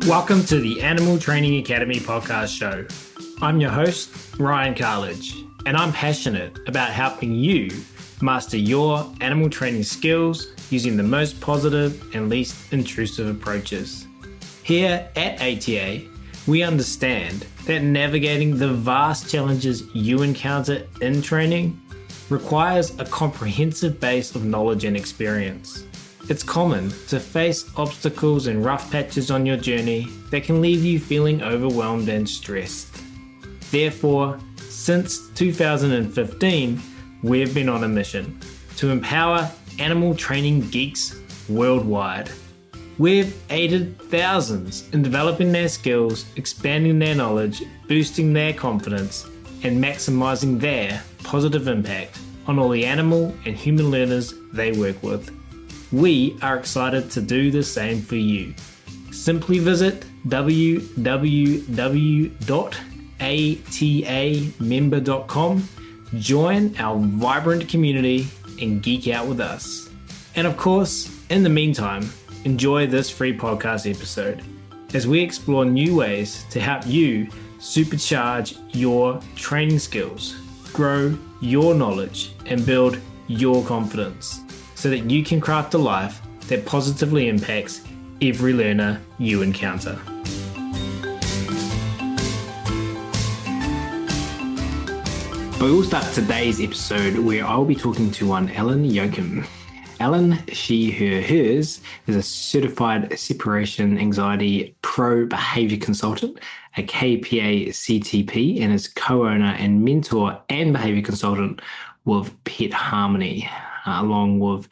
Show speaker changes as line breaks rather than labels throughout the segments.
Welcome to the Animal Training Academy podcast show. I'm your host, Ryan Carledge, and I'm passionate about helping you master your animal training skills using the most positive and least intrusive approaches. Here at ATA, we understand that navigating the vast challenges you encounter in training requires a comprehensive base of knowledge and experience. It's common to face obstacles and rough patches on your journey that can leave you feeling overwhelmed and stressed. Therefore, since 2015, we've been on a mission to empower animal training geeks worldwide. We've aided thousands in developing their skills, expanding their knowledge, boosting their confidence, and maximizing their positive impact on all the animal and human learners they work with. We are excited to do the same for you. Simply visit www.atamember.com, join our vibrant community, and geek out with us. And of course, in the meantime, enjoy this free podcast episode as we explore new ways to help you supercharge your training skills, grow your knowledge, and build your confidence, so that you can craft a life that positively impacts every learner you encounter. But we'll start today's episode where I'll be talking to one Ellen Yoakum. Ellen, she, her, hers, is a certified separation anxiety pro behavior consultant, a KPA CTP, and is co-owner and mentor and behavior consultant with Pet Harmony, along with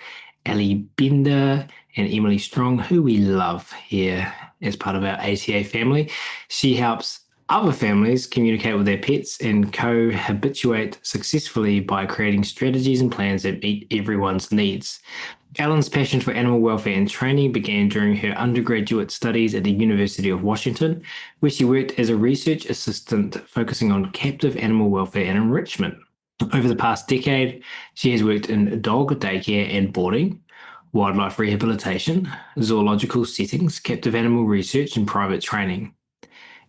Ellie Bender and Emily Strong, who we love here as part of our ATA family. She helps other families communicate with their pets and cohabituate successfully by creating strategies and plans that meet everyone's needs. Ellen's passion for animal welfare and training began during her undergraduate studies at the University of Washington, where she worked as a research assistant focusing on captive animal welfare and enrichment. Over the past decade, she has worked in dog daycare and boarding, wildlife rehabilitation, zoological settings, captive animal research, and private training.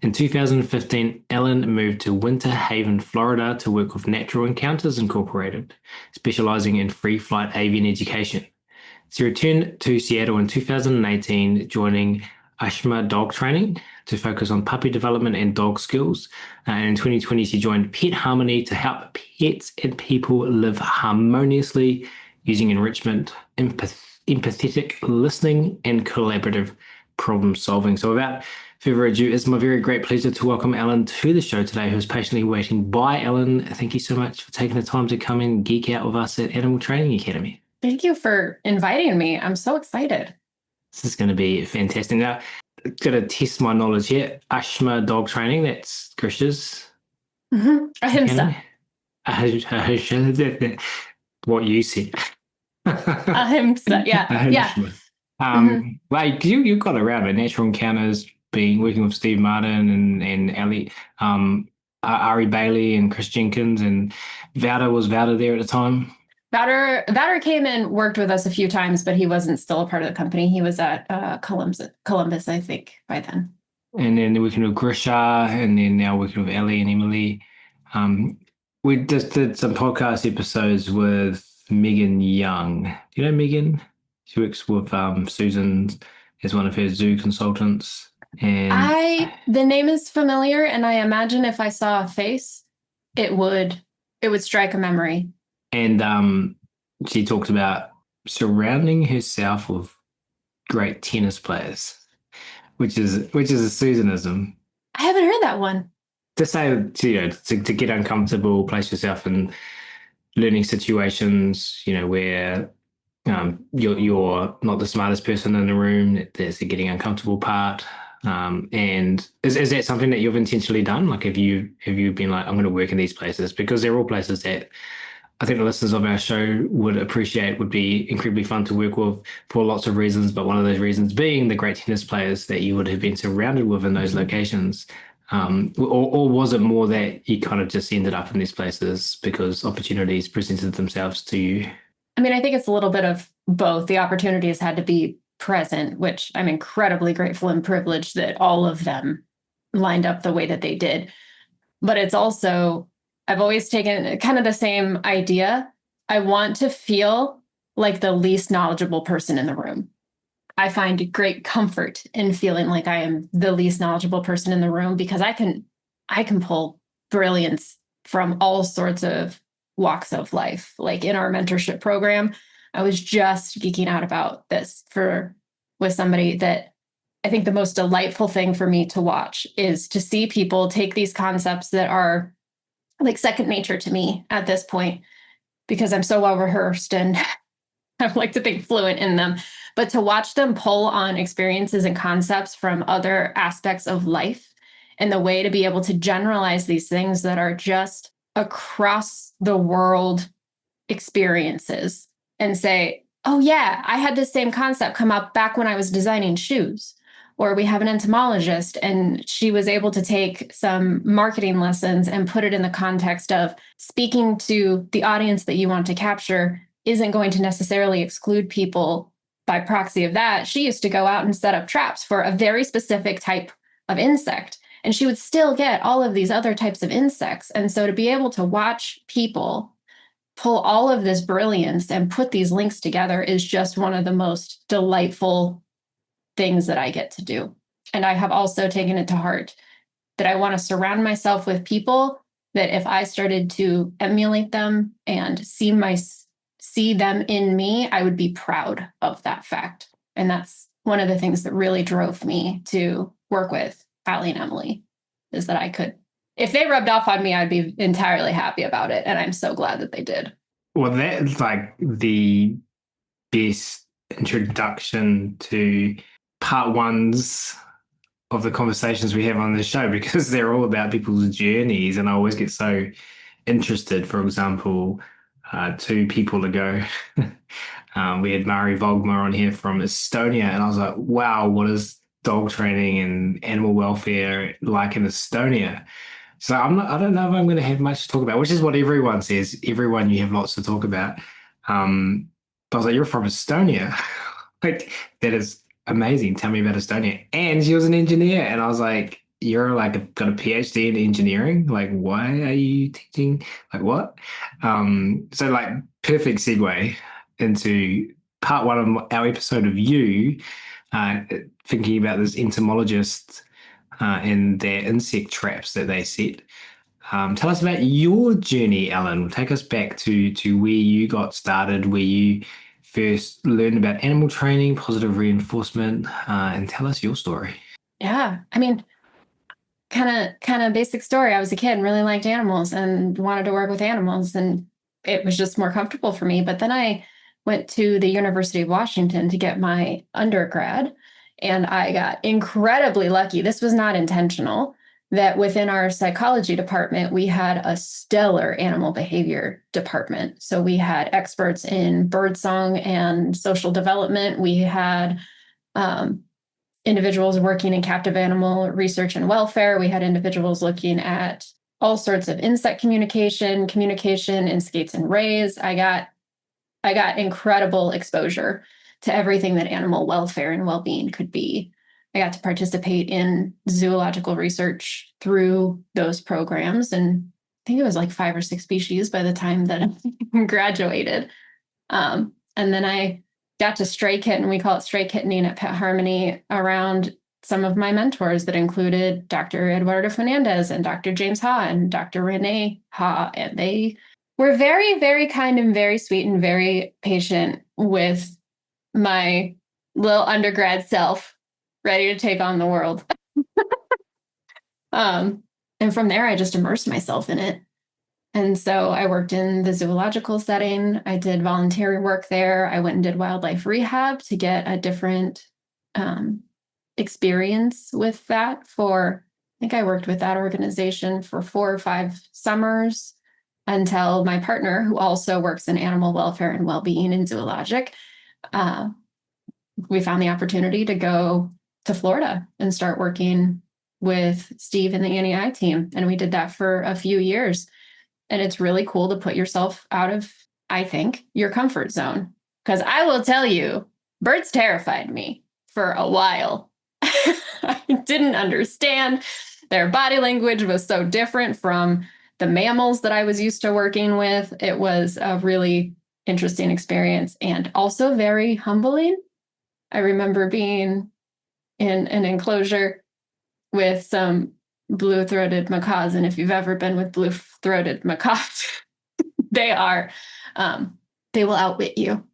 In 2015, Ellen moved to Winter Haven, Florida to work with Natural Encounters Incorporated, specializing in free flight avian education. She returned to Seattle in 2018, joining Ashma Dog Training to focus on puppy development and dog skills. And in 2020, she joined Pet Harmony to help pets and people live harmoniously using enrichment, empathetic listening, and collaborative problem solving. So without further ado, it's my very great pleasure to welcome Ellen to the show today, who's patiently waiting by. Ellen, thank you so much for taking the time to come and geek out with us at Animal Training Academy.
Thank you for inviting me. I'm so excited.
This is going to be fantastic. Now, going to test my knowledge here. Ashma Dog Training, that's Grish's.
Ahimsa.
What you said.
Ahimsa, yeah.
Like you got around with Natural Encounters, being working with Steve Martin and Ellie, Ari Bailey and Chris Jenkins, and was Vouder there at the time?
Vouder came and worked with us a few times, but he wasn't still a part of the company. He was at Columbus, I think, by then.
And then working with Grisha, and then now working with Ellie and Emily. We just did some podcast episodes with Megan Young. Do you know Megan? She works with Susan as one of her zoo consultants. And
the name is familiar, and I imagine if I saw a face, it would strike a memory.
And she talks about surrounding herself with great tennis players, which is a Susanism.
I haven't heard that one.
To say, to get uncomfortable, place yourself in learning situations, where you're not the smartest person in the room. There's the getting uncomfortable part. And is that something that you've intentionally done? Like, have you been like, I'm going to work in these places? Because they're all places that I think the listeners of our show would appreciate, would be incredibly fun to work with for lots of reasons, but one of those reasons being the great tennis players that you would have been surrounded with in those locations. Or was it more that you kind of just ended up in these places because opportunities presented themselves to you?
I mean, I think it's a little bit of both. The opportunities had to be present, which I'm incredibly grateful and privileged that all of them lined up the way that they did. But it's also, I've always taken kind of the same idea. I want to feel like the least knowledgeable person in the room. I find great comfort in feeling like I am the least knowledgeable person in the room, because I can pull brilliance from all sorts of walks of life. Like in our mentorship program, I was just geeking out about this with somebody that I think the most delightful thing for me to watch is to see people take these concepts that are like second nature to me at this point, because I'm so well rehearsed and I like to think fluent in them, but to watch them pull on experiences and concepts from other aspects of life, and the way to be able to generalize these things that are just across the world experiences and say, oh yeah, I had this same concept come up back when I was designing shoes. Or we have an entomologist and she was able to take some marketing lessons and put it in the context of speaking to the audience that you want to capture isn't going to necessarily exclude people by proxy of that. She used to go out and set up traps for a very specific type of insect, and she would still get all of these other types of insects. And so to be able to watch people pull all of this brilliance and put these links together is just one of the most delightful things that I get to do. And I have also taken it to heart that I want to surround myself with people that if I started to emulate them and see them in me, I would be proud of that fact. And that's one of the things that really drove me to work with Allie and Emily, is that I could, if they rubbed off on me, I'd be entirely happy about it. And I'm so glad that they did.
Well, that's like the best introduction to part ones of the conversations we have on this show, because they're all about people's journeys. And I always get so interested. For example, 2 people ago, we had Mari Vogma on here from Estonia, and I was like, wow, what is dog training and animal welfare like in Estonia? So I don't know if I'm going to have much to talk about, which is what everyone says. Everyone, you have lots to talk about. But I was like, you're from Estonia. Like, that is amazing. Tell me about Estonia. And she was an engineer. And I was like, you're like got a PhD in engineering. Like, why are you teaching? Like, what? So like perfect segue into part 1 of our episode of you, thinking about this entomologist and their insect traps that they set. Tell us about your journey, Ellen. Take us back to where you got started, where you first learned about animal training, positive reinforcement, and tell us your story.
Yeah. I mean, kind of basic story. I was a kid and really liked animals and wanted to work with animals, and it was just more comfortable for me. But then I went to the University of Washington to get my undergrad, and I got incredibly lucky. This was not intentional, that within our psychology department, we had a stellar animal behavior department. So we had experts in birdsong and social development. We had individuals working in captive animal research and welfare. We had individuals looking at all sorts of insect communication in skates and rays. I got incredible exposure to everything that animal welfare and well-being could be. I got to participate in zoological research through those programs, and I think it was like 5 or 6 species by the time that I graduated. And then I got to stray kitten. We call it stray kittening at Pet Harmony, around some of my mentors that included Dr. Eduardo Fernandez and Dr. James Ha and Dr. Renee Ha. And they were very, very kind and very sweet and very patient with my little undergrad self, ready to take on the world. And from there, I just immersed myself in it. And so I worked in the zoological setting. I did voluntary work there. I went and did wildlife rehab to get a different experience with that. I think I worked with that organization for 4 or 5 summers, until my partner, who also works in animal welfare and well-being in zoologic, we found the opportunity to go to Florida and start working with Steve and the Annie I team. And we did that for a few years. And it's really cool to put yourself out of, I think, your comfort zone. Because I will tell you, Birds terrified me for a while. I didn't understand. Their body language was so different from the mammals that I was used to working with. It was a really interesting experience and also very humbling. I remember being in an enclosure with some blue-throated macaws, and if you've ever been with blue-throated macaws, they will outwit you.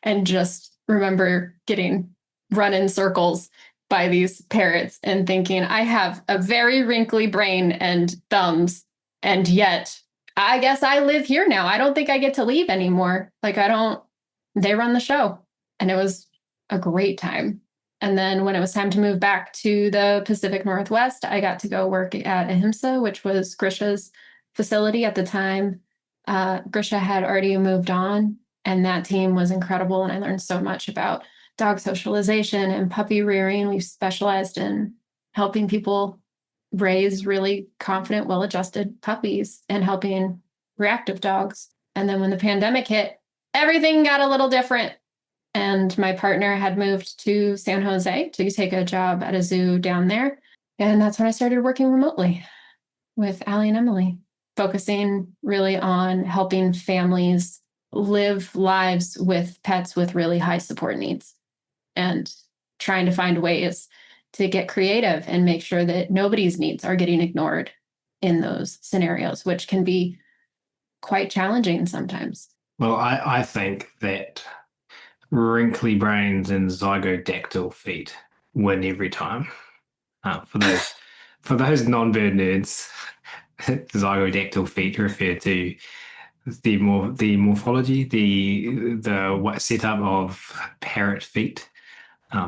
And just remember getting run in circles by these parrots and thinking, I have a very wrinkly brain and thumbs, and yet I guess I live here now. I don't think I get to leave anymore. Like, they run the show. And it was a great time. And then when it was time to move back to the Pacific Northwest, I got to go work at Ahimsa, which was Grisha's facility at the time. Grisha had already moved on, and that team was incredible. And I learned so much about dog socialization and puppy rearing. We specialized in helping people raise really confident, well-adjusted puppies and helping reactive dogs. And then when the pandemic hit, everything got a little different. And my partner had moved to San Jose to take a job at a zoo down there. And that's when I started working remotely with Allie and Emily, focusing really on helping families live lives with pets with really high support needs and trying to find ways to get creative and make sure that nobody's needs are getting ignored in those scenarios, which can be quite challenging sometimes.
Well, I think that wrinkly brains and zygodactyl feet win every time. For those non-bird nerds, zygodactyl feet refer to the morphology, the setup of parrot feet.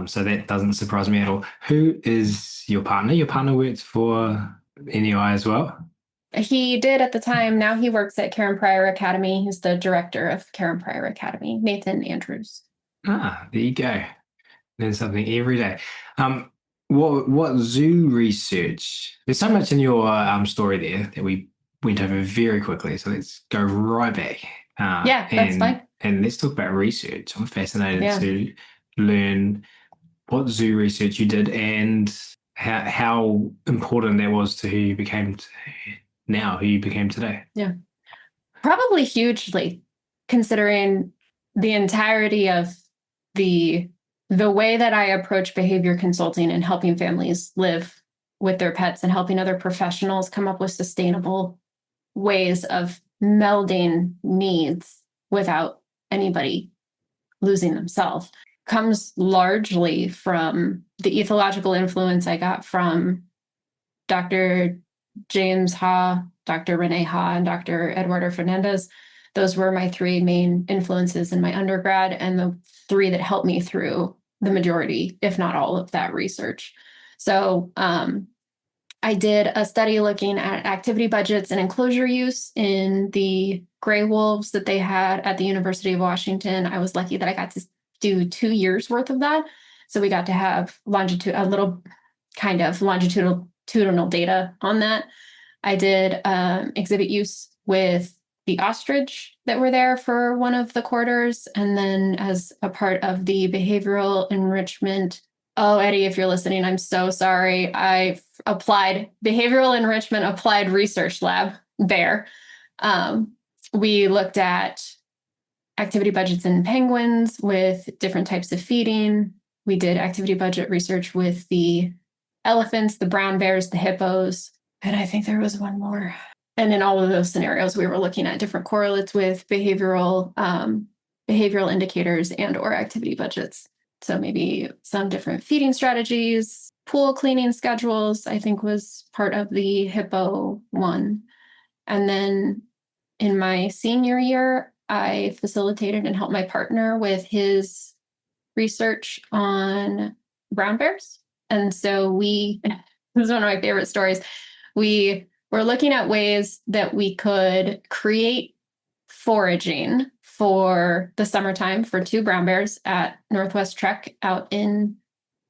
So that doesn't surprise me at all. Who is your partner? Your partner works for NEI as well?
He did at the time. Now he works at Karen Pryor Academy. He's the director of Karen Pryor Academy, Nathan Andrews.
Ah, there you go. There's something every day. What zoo research? There's so much in your story there that we went over very quickly. So let's go right back.
That's fine.
And let's talk about research. I'm fascinated to learn what zoo research you did and how important that was to who you became today.
Yeah, probably hugely, considering the entirety of the way that I approach behavior consulting and helping families live with their pets and helping other professionals come up with sustainable ways of melding needs without anybody losing themselves comes largely from the ethological influence I got from Dr. James Ha, Dr. Renee Ha, and Dr. Eduardo Fernandez. Those were my three main influences in my undergrad and the three that helped me through the majority, if not all, of that research. So I did a study looking at activity budgets and enclosure use in the gray wolves that they had at the University of Washington. I was lucky that I got to do 2 years worth of that. So we got to have a little kind of longitudinal data on that. I did exhibit use with the ostrich that were there for one of the quarters. And then as a part of the behavioral enrichment, oh, Eddie, if you're listening, I'm so sorry. I applied behavioral enrichment applied research lab there. We looked at activity budgets in penguins with different types of feeding. We did activity budget research with the elephants, the brown bears, the hippos. And I think there was one more. And in all of those scenarios, we were looking at different correlates with behavioral indicators and or activity budgets. So maybe some different feeding strategies, pool cleaning schedules, I think was part of the hippo one. And then in my senior year, I facilitated and helped my partner with his research on brown bears. And so this is one of my favorite stories. We were looking at ways that we could create foraging for the summertime for 2 brown bears at Northwest Trek out in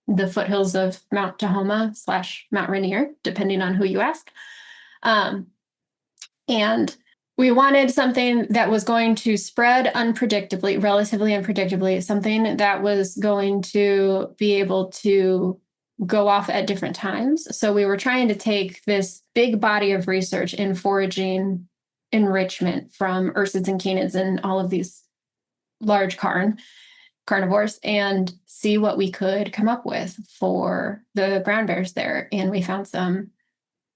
the foothills of Mount Tahoma / Mount Rainier, depending on who you ask. And We wanted something that was going to spread unpredictably, relatively unpredictably, something that was going to be able to go off at different times. So we were trying to take this big body of research in foraging enrichment from ursids and canids and all of these large carnivores and see what we could come up with for the brown bears there. And we found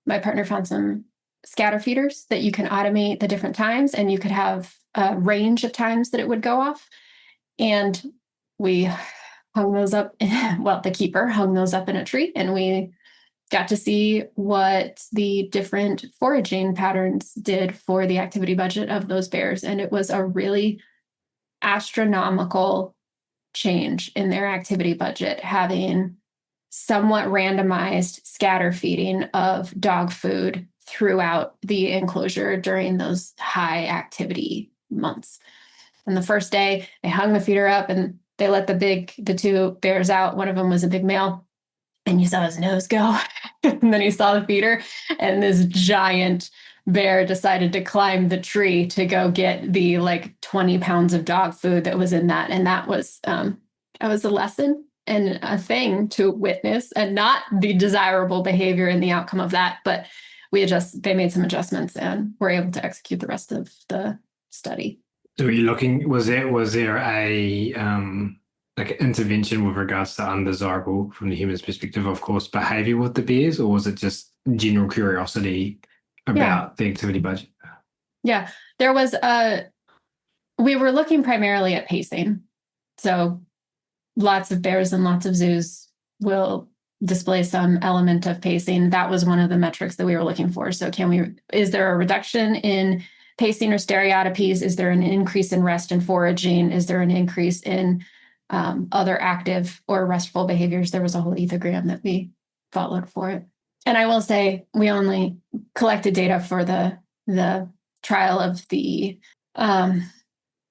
my partner found some scatter feeders that you can automate the different times, and you could have a range of times that it would go off. And we hung those up, well, the keeper hung those up in a tree, and we got to see what the different foraging patterns did for the activity budget of those bears. And it was a really astronomical change in their activity budget, having somewhat randomized scatter feeding of dog food throughout the enclosure during those high activity months. And the first day they hung the feeder up and they let the two bears out. One of them was a big male, and you saw his nose go. And then you saw the feeder, and this giant bear decided to climb the tree to go get the 20 pounds of dog food that was in that. And that was a lesson and a thing to witness, and not the desirable behavior and the outcome of that. But they made some adjustments and were able to execute the rest of the study.
So were you looking, was there a intervention with regards to undesirable from the human's perspective, of course, behavior with the bears, or was it just general curiosity about the activity budget?
Yeah, we were looking primarily at pacing. So lots of bears and lots of zoos will display some element of pacing. That was one of the metrics that we were looking for. So is there a reduction in pacing or stereotypies? Is there an increase in rest and foraging? Is there an increase in other active or restful behaviors? There was a whole ethogram that we followed for it. And I will say we only collected data for the trial of the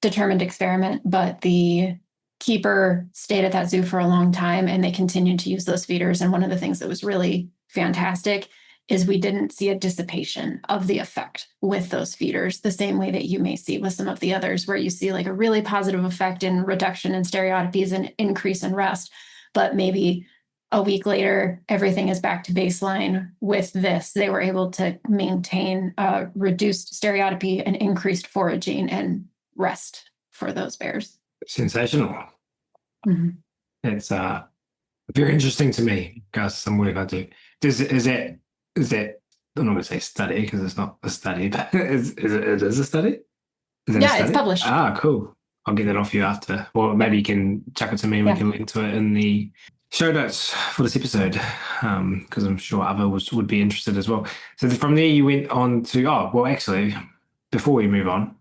determined experiment, but the keeper stayed at that zoo for a long time, and they continued to use those feeders. And one of the things that was really fantastic is we didn't see a dissipation of the effect with those feeders, the same way that you may see with some of the others, where you see a really positive effect in reduction in stereotypies and increase in rest. But maybe a week later, everything is back to baseline. With this, they were able to maintain reduced stereotypy and increased foraging and rest for those bears.
Sensational.
Mm-hmm.
It's very interesting to me, guys. Some work I do. Is that I'm not going to say study because it's not a study, but it is a study?
It's published.
Cool. I'll get that off you after. Or maybe you can chuck it to me and we can link to it in the show notes for this episode, because I'm sure others would be interested as well. So from there you went on to, actually, before we move on,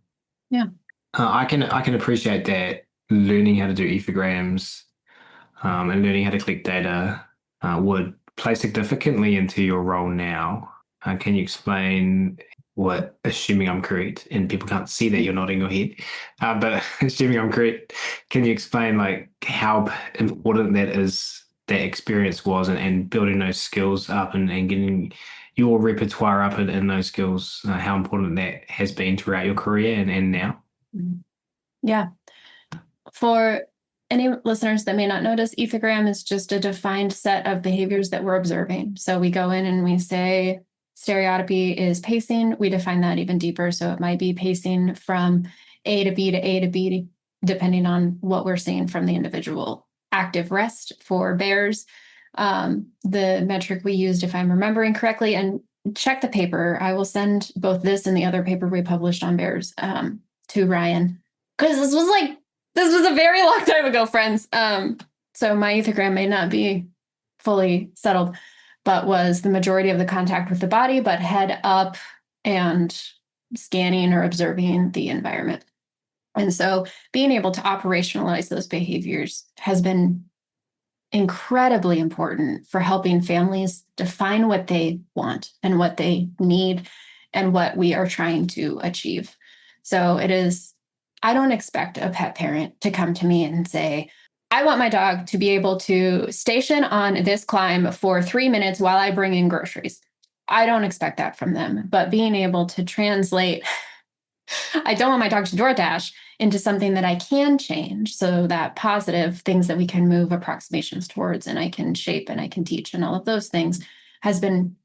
I can appreciate that learning how to do ethograms and learning how to collect data would play significantly into your role now. Can you explain what, assuming I'm correct, and people can't see that you're nodding your head, but assuming I'm correct, can you explain how important that experience was and building those skills up and getting your repertoire up in those skills, how important that has been throughout your career and now?
Yeah. For any listeners that may not notice, ethogram is just a defined set of behaviors that we're observing. So we go in and we say stereotypy is pacing. We define that even deeper. So it might be pacing from A to B to A to B, depending on what we're seeing from the individual. Active rest for bears. The metric we used, if I'm remembering correctly, and check the paper. I will send both this and the other paper we published on bears to Ryan, because this was a very long time ago, friends. So my ethogram may not be fully settled, but was the majority of the contact with the body, but head up and scanning or observing the environment. And so being able to operationalize those behaviors has been incredibly important for helping families define what they want and what they need and what we are trying to achieve. So I don't expect a pet parent to come to me and say, I want my dog to be able to station on this climb for 3 minutes while I bring in groceries. I don't expect that from them, but being able to translate I don't want my dog to DoorDash into something that I can change, so that positive things that we can move approximations towards and I can shape and I can teach and all of those things has been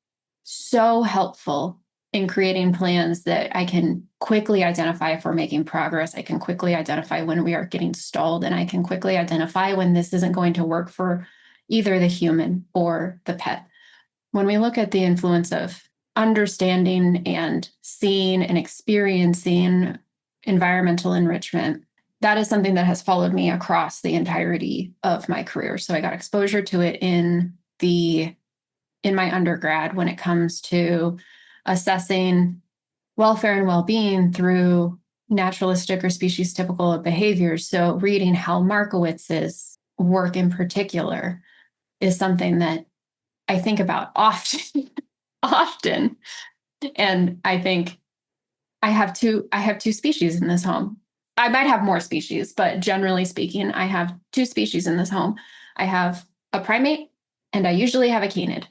so helpful in creating plans that I can quickly identify if we're making progress. I can quickly identify when we are getting stalled, and I can quickly identify when this isn't going to work for either the human or the pet. When we look at the influence of understanding and seeing and experiencing environmental enrichment, that is something that has followed me across the entirety of my career. So I got exposure to it in my undergrad when it comes to assessing welfare and well-being through naturalistic or species typical behaviors. So reading Hal Markowitz's work in particular is something that I think about often, often. And I think I have two species in this home. I might have more species, but generally speaking, I have two species in this home. I have a primate and I usually have a canid.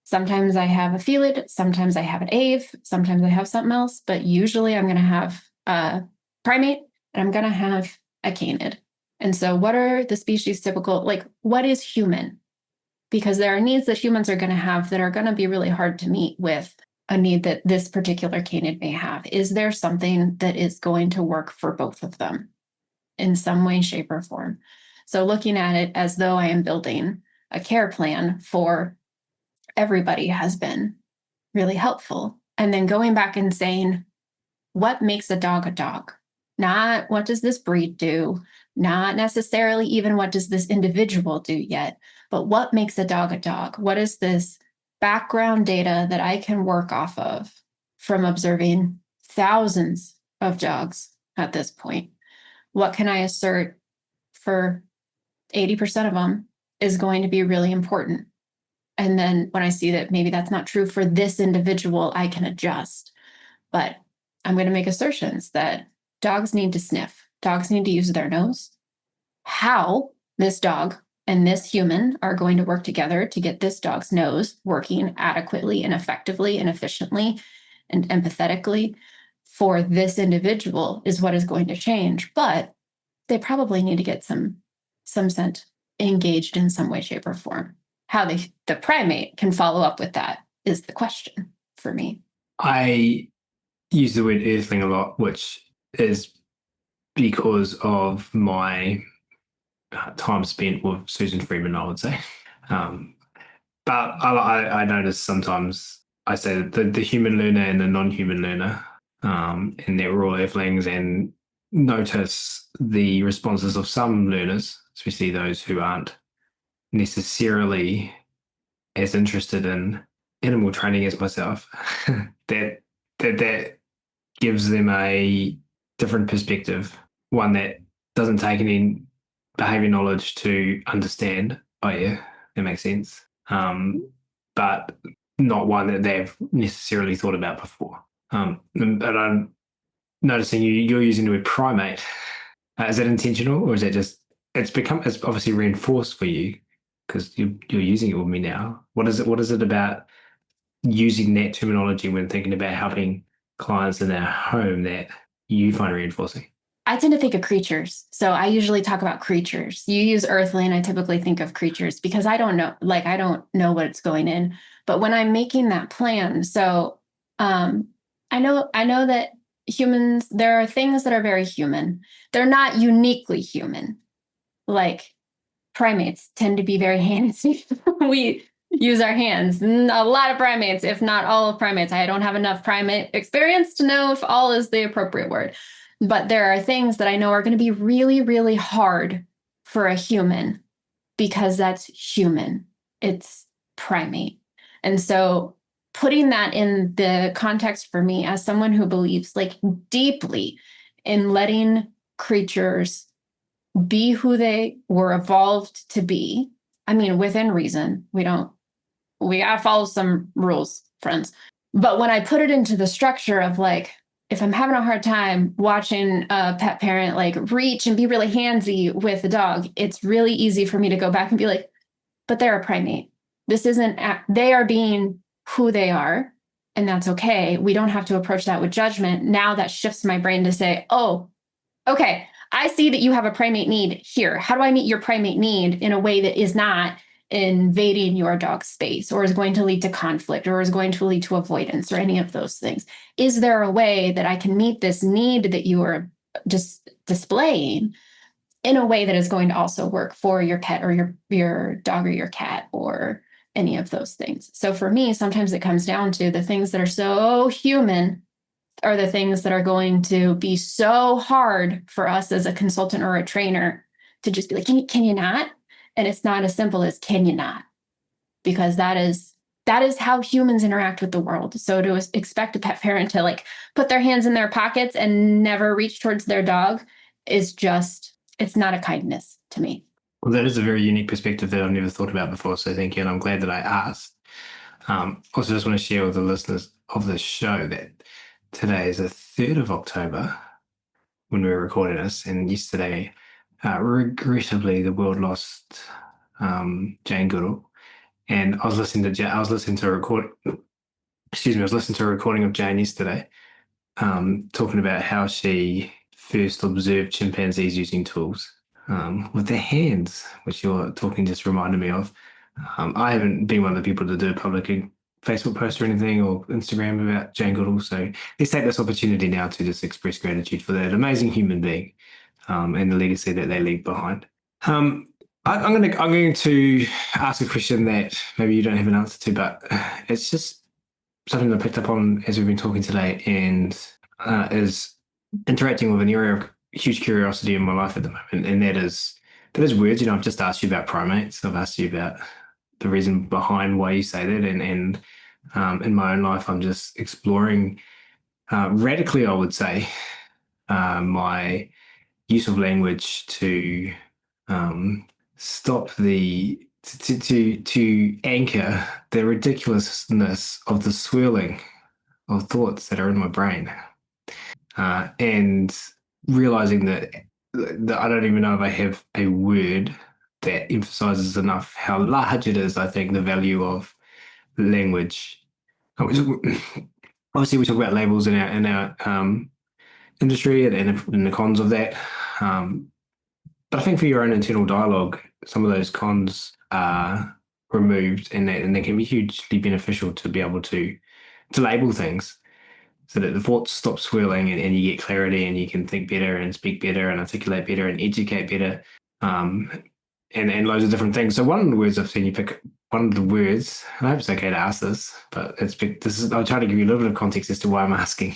Sometimes I have a felid, sometimes I have an ave, sometimes I have something else, but usually I'm going to have a primate and I'm going to have a canid. And so what are the species typical, like what is human? Because there are needs that humans are going to have that are going to be really hard to meet with a need that this particular canid may have. Is there something that is going to work for both of them in some way, shape, or form? So looking at it as though I am building a care plan for everybody has been really helpful. And then going back and saying, what makes a dog? Not what does this breed do? Not necessarily even what does this individual do yet, but what makes a dog? What is this background data that I can work off of from observing thousands of dogs at this point? What can I assert for 80% of them is going to be really important? And then when I see that maybe that's not true for this individual, I can adjust. But I'm going to make assertions that dogs need to sniff. Dogs need to use their nose. How this dog and this human are going to work together to get this dog's nose working adequately and effectively and efficiently and empathetically for this individual is what is going to change. But they probably need to get some scent engaged in some way, shape, or form. How the primate can follow up with that is the question for me.
I use the word earthling a lot, which is because of my time spent with Susan Freeman, I would say. But I notice sometimes I say that the human learner and the non-human learner, and they're all earthlings, and notice the responses of some learners, especially those who aren't necessarily as interested in animal training as myself, that gives them a different perspective, one that doesn't take any behavior knowledge to understand. Oh yeah, that makes sense. But not one that they've necessarily thought about before. And I'm noticing you're using the word primate. Is that intentional, or is that just it's obviously reinforced for you because you're using it with me now? What is it about using that terminology when thinking about helping clients in their home that you find reinforcing?
I tend to think of creatures. So I usually talk about creatures. You use earthling, I typically think of creatures because I don't know what's going in. But when I'm making that plan, so I know that humans, there are things that are very human. They're not uniquely human. Like primates tend to be very handsy. We use our hands. A lot of primates, if not all of primates. I don't have enough primate experience to know if all is the appropriate word. But there are things that I know are going to be really, really hard for a human because that's human. It's primate. And so putting that in the context for me as someone who believes like deeply in letting creatures be who they were evolved to be. I mean, within reason, we gotta follow some rules, friends. But when I put it into the structure of like, if I'm having a hard time watching a pet parent like reach and be really handsy with a dog, it's really easy for me to go back and be like, but they're a primate. They are being who they are. and that's okay. We don't have to approach that with judgment. Now that shifts my brain to say, oh, okay, I see that you have a primate need here. How do I meet your primate need in a way that is not invading your dog's space, or is going to lead to conflict, or is going to lead to avoidance, or any of those things? Is there a way that I can meet this need that you are just displaying in a way that is going to also work for your pet or your dog or your cat or any of those things? So for me, sometimes it comes down to the things that are so human are the things that are going to be so hard for us as a consultant or a trainer to just be like, can you not? And it's not as simple as can you not? Because that is how humans interact with the world. So to expect a pet parent to like put their hands in their pockets and never reach towards their dog is just, it's not a kindness to me.
Well, that is a very unique perspective that I've never thought about before. So thank you. And I'm glad that I asked. Also, just want to share with the listeners of this show that today is the 3rd of October when we were recording this. And yesterday, regrettably, the world lost Jane Goodall. And I was listening to a recording of Jane yesterday, talking about how she first observed chimpanzees using tools with their hands, which you're talking just reminded me of. I haven't been one of the people to do a public Facebook post or anything or Instagram about Jane Goodall, so let's take this opportunity now to just express gratitude for that amazing human being and the legacy that they leave behind. I'm going to ask a question that maybe you don't have an answer to, but it's just something I picked up on as we've been talking today, and is interacting with an area of huge curiosity in my life at the moment, and that is words. I've just asked you about primates. I've asked you about the reason behind why you say that, and in my own life, I'm just exploring radically, I would say, my use of language to stop to anchor the ridiculousness of the swirling of thoughts that are in my brain, and realizing that I don't even know if I have a word that emphasizes enough how large it is. I think the value of language. Obviously, we talk about labels in our industry and the cons of that. But I think for your own internal dialogue, some of those cons are removed, and they can be hugely beneficial to be able to label things so that the thoughts stop swirling, and you get clarity, and you can think better and speak better and articulate better and educate better, and loads of different things. So one of the words I've seen you pick, one of the words, and I hope it's okay to ask this, but I'll try to give you a little bit of context as to why I'm asking,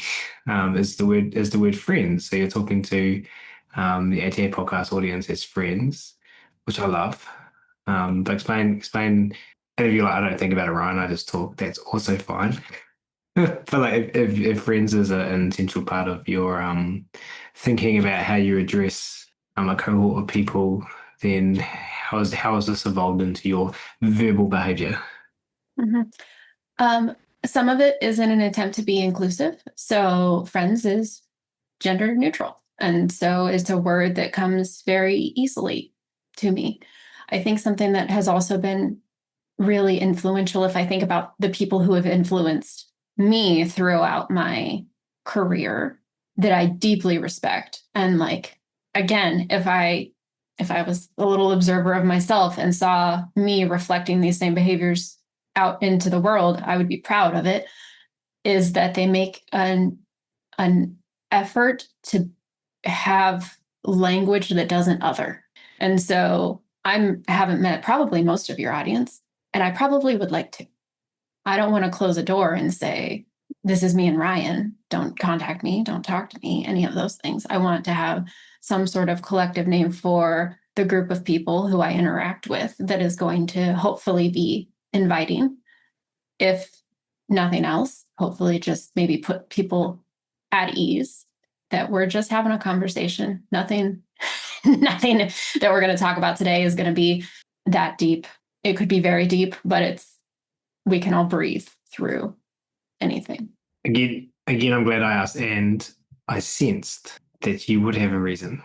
is the word friends. So you're talking to the ATA podcast audience as friends, which I love. But explain, and if you're like, I don't think about it, Ryan, I just talk, that's also fine. But like if friends is an essential part of your thinking about how you address a cohort of people, then how has this evolved into your verbal behavior?
Mm-hmm. Some of it is in an attempt to be inclusive. So friends is gender neutral. And so it's a word that comes very easily to me. I think something that has also been really influential, if I think about the people who have influenced me throughout my career that I deeply respect. And like, again, if I was a little observer of myself and saw me reflecting these same behaviors out into the world, I would be proud of it, is that they make an effort to have language that doesn't other. And so I haven't met probably most of your audience, and I probably would like to. I don't want to close a door and say, this is me and Ryan, don't contact me, don't talk to me, any of those things. I want to have some sort of collective name for the group of people who I interact with that is going to hopefully be inviting. If nothing else, hopefully just maybe put people at ease that we're just having a conversation. Nothing that we're going to talk about today is going to be that deep. It could be very deep, but we can all breathe through anything.
Again, I'm glad I asked, and I sensed that you would have a reason,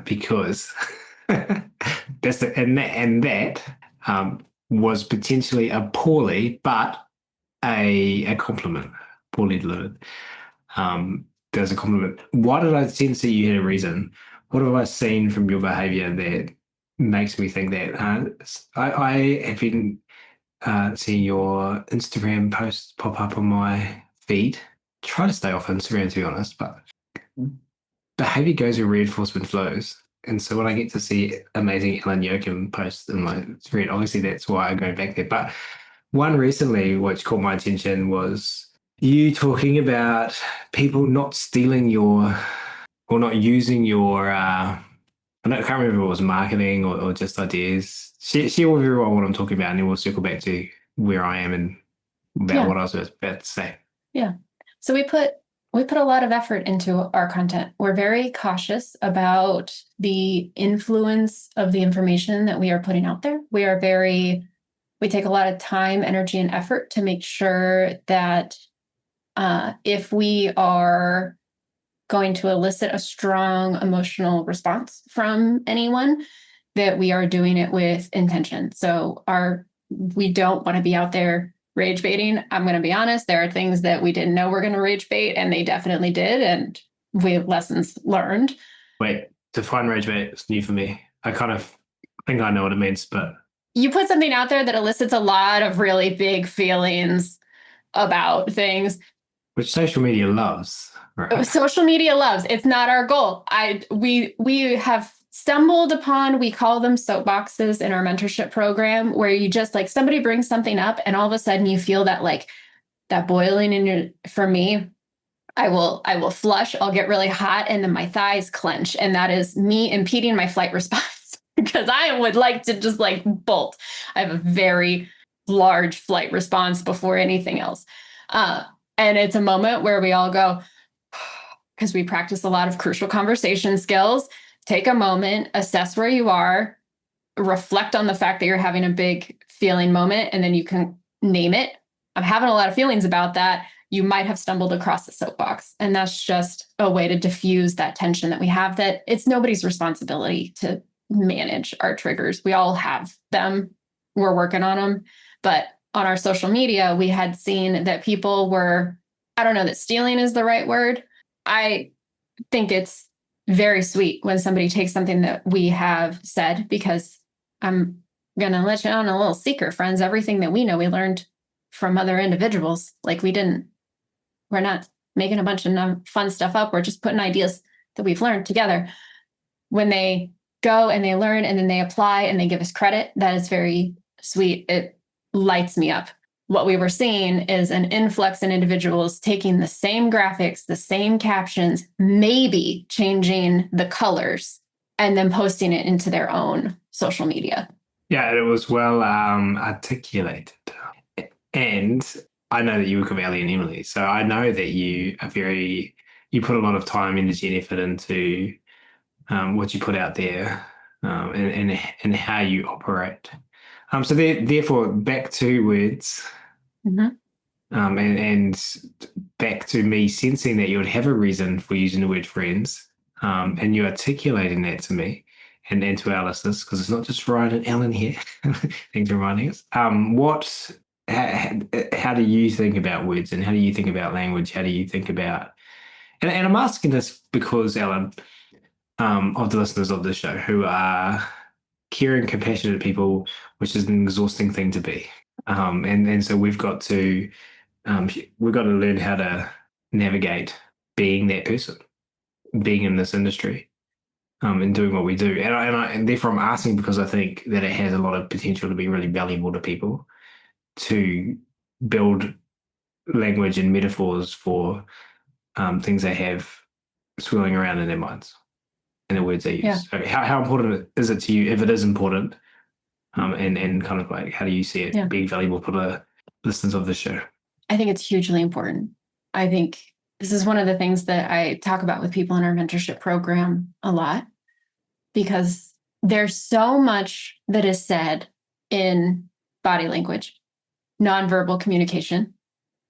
because that was potentially a poorly, but a compliment. poorly delivered. There's a compliment. Why did I sense that you had a reason? What have I seen from your behavior that makes me think that? I have been seeing your Instagram posts pop up on my feed. Try to stay off Instagram, to be honest, but behavior goes in reinforcement flows. And so when I get to see amazing Ellen Yoakum posts in my thread, obviously that's why I'm going back there. But one recently, which caught my attention, was you talking about people not stealing your or not using your, I can't remember if it was marketing or just ideas. Share with everyone what I'm talking about, and then we'll circle back to where I am and about what I was about to say.
Yeah. So we put a lot of effort into our content. We're very cautious about the influence of the information that we are putting out there. We take a lot of time, energy, and effort to make sure that if we are going to elicit a strong emotional response from anyone, that we are doing it with intention. So we don't want to be out there rage baiting. I'm going to be honest, there are things that we didn't know we're going to rage bait, and they definitely did, and we have lessons learned.
Wait, define rage bait. It's new for me. I kind of think I know what it means, but
you put something out there that elicits a lot of really big feelings about things,
which social media loves. Right?
Social media loves. It's not our goal. We have stumbled upon, we call them soapboxes in our mentorship program, where you just like somebody brings something up and all of a sudden you feel that like that boiling in your, for me, I will flush, I'll get really hot, and then my thighs clench. And that is me impeding my flight response because I would like to just like bolt. I have a very large flight response before anything else. And it's a moment where we all go, because we practice a lot of crucial conversation skills. Take a moment, assess where you are, reflect on the fact that you're having a big feeling moment, and then you can name it. I'm having a lot of feelings about that. You might have stumbled across the soapbox. And that's just a way to diffuse that tension that we have, that it's nobody's responsibility to manage our triggers. We all have them. We're working on them. But on our social media, we had seen that people were, I don't know that stealing is the right word. I think it's very sweet when somebody takes something that we have said, because I'm going to let you on a little secret, friends. Everything that we know, we learned from other individuals. Like we're not making a bunch of fun stuff up. We're just putting ideas that we've learned together. When they go and they learn and then they apply and they give us credit, that is very sweet. It lights me up. What we were seeing is an influx in individuals taking the same graphics, the same captions, maybe changing the colors, and then posting it into their own social media.
Yeah, it was well articulated. And I know that you work with Ellie and Emily, so I know that you put a lot of time, energy, and effort into what you put out there, and how you operate. So therefore, back to words, and back to me sensing that you would have a reason for using the word friends, and you articulating that to me and to our listeners, because it's not just Ryan and Ellen here. Thanks for reminding us. How do you think about words, and how do you think about language? How do you think about, and I'm asking this because, Ellen, of the listeners of this show, who are caring, compassionate people, which is an exhausting thing to be. And so we've got to learn how to navigate being that person, being in this industry, and doing what we do. And therefore I'm asking because I think that it has a lot of potential to be really valuable to people, to build language and metaphors for things they have swirling around in their minds and the words they use. Yeah. So how important is it to you, if it is important, and kind of like, how do you see it being valuable for the listeners of this show?
I think it's hugely important. I think this is one of the things that I talk about with people in our mentorship program a lot, because there's so much that is said in body language, nonverbal communication.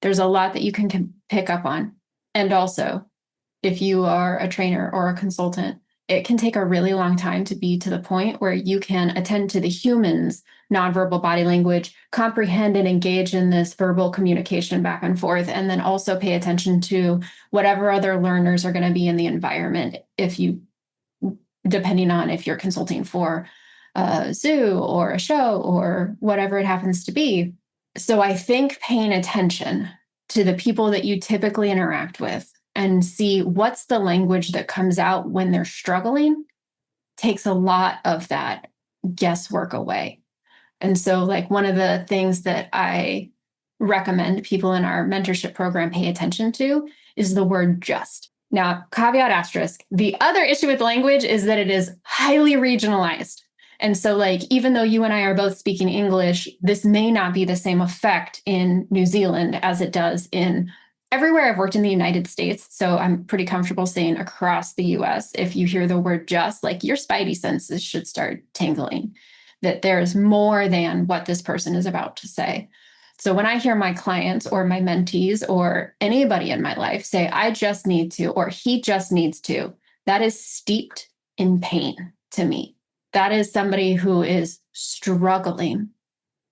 There's a lot that you can pick up on. And also, if you are a trainer or a consultant, it can take a really long time to be to the point where you can attend to the humans nonverbal body language, comprehend and engage in this verbal communication back and forth, and then also pay attention to whatever other learners are going to be in the environment depending on if you're consulting for a zoo or a show or whatever it happens to be. So I think paying attention to the people that you typically interact with and see what's the language that comes out when they're struggling takes a lot of that guesswork away. And so, like, one of the things that I recommend people in our mentorship program pay attention to is the word just. Now, caveat asterisk, the other issue with language is that it is highly regionalized. And so, like, even though you and I are both speaking English, this may not be the same effect in New Zealand as it does in everywhere I've worked in the United States. So I'm pretty comfortable saying across the US, if you hear the word just, like, your spidey senses should start tingling, that there's more than what this person is about to say. So when I hear my clients or my mentees or anybody in my life say, I just need to, or he just needs to, that is steeped in pain to me. That is somebody who is struggling,